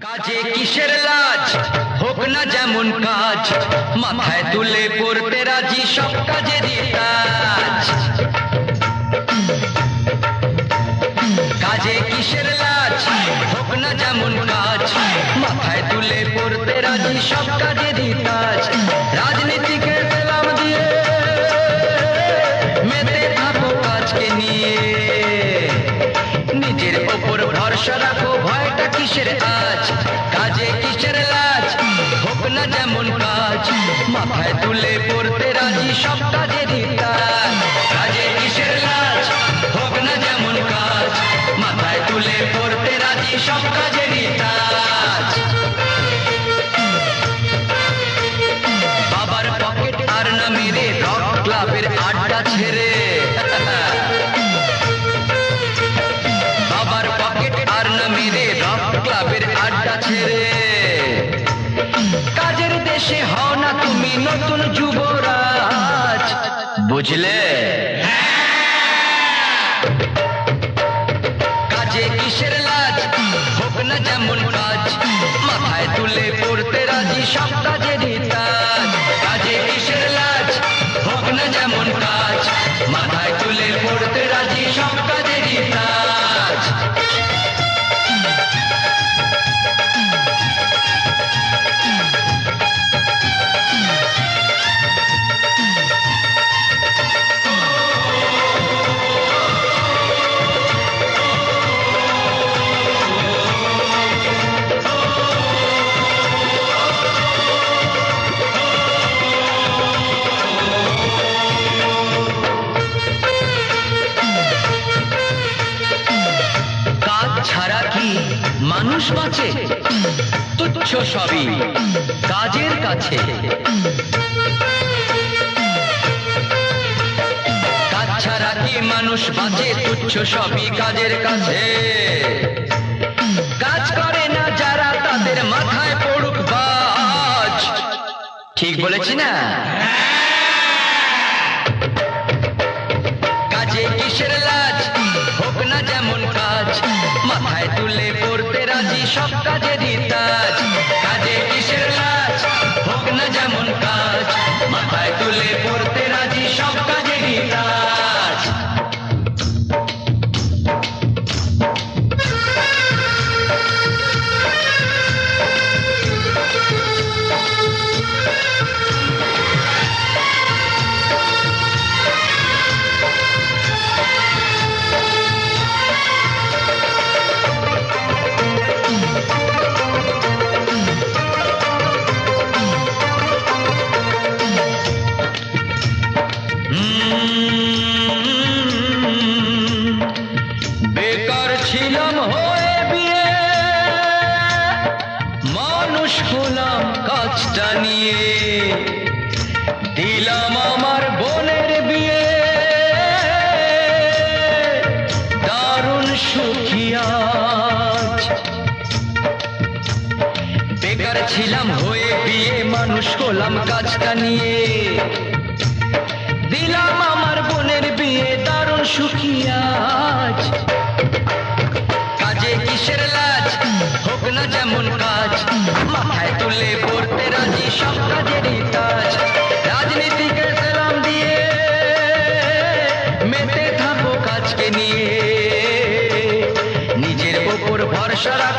কাজে কিসের লাজ, হোক না যেমন কাজ, মাথায় তুলে পড়তে রাজি সব কাজেরই কাজ। কাজে কিসের লাজ, হোক না যেমন কাজ, মাথায় তুলে পড়তে রাজি সব কাজেরই কাজ। রাজনীতিকে সালাম দিয়ে মেতে থাকো কাজকে নিয়ে, নিজের ওপর ভরসা রাখো, ভয়টা কিসের আজ। কাজে কিসের লাজ, হোক না যেমন কাজ, মাথায় তুলে পড়তে রাজি সব কাজেরই কাজ। কাজে কিসের লাজ, হোক না যেমন কাজ, মাথায় তুলে পড়তে রাজি সব কাজেরই কাজ। বাবার পকেট আর না মেরে রক ক্লাবের আড্ডা ছেড়ে, বাবার পকেট আর না মেরে রক ক্লাবের আড্ডা ছেড়ে, কাজের দেশে হও না তুমি নতুন যুবরাজ, বুঝলে? কাজে কিসের লাজ, হোক না যেমন কাজ, মাথায় তুলে পড়তে রাজি সব কাজেরই কাজ। কাজে কিসের লাজ, হোক না যেমন কাজ, মাথায় তুলে পড়তে রাজি সব কাজেরই কাজ। ছাড়া কি মানুষ বাঁচে? তুচ্ছ সবই কাজের কাছে। কাজ ছাড়া কি মানুষ বাঁচে? তুচ্ছ সবই কাজের কাছে। কাজ করে না যারা তাদের মাথায় পড়ুক বাজ, ঠিক বলেছি না? কাজে কিসের লাজ, হোক না যেমন কাজ, মাথায় তুলে পড়তে রাজি সব কাজেরই কাজ। কাজে কিসের লাজ, হোক না যেমন কাজ, মাথায় তুলে পড়তে রাজি সব কাজেরই কাজ। বেকার ছিলাম হয়ে বিয়ে, মানুষ হলাম কাজটা নিয়ে, দিলাম আমার বোনের বিয়ে, দারুণ সুখী আজ। বেকার ছিলাম হয়ে বিয়ে, মানুষ হলাম কাজটা নিয়ে, দিলাম আমার বোনের বিয়ে, দারুণ সুখী আজ। কাজে কিসের লাজ, হোক না যেমন কাজ, মাথায় তুলে পড়তে রাজি সব কাজেরই কাজ। রাজনীতিকে সালাম দিয়ে মেতে থাকো কাজকে নিয়ে, নিজের ওপর ভরসা রাখো,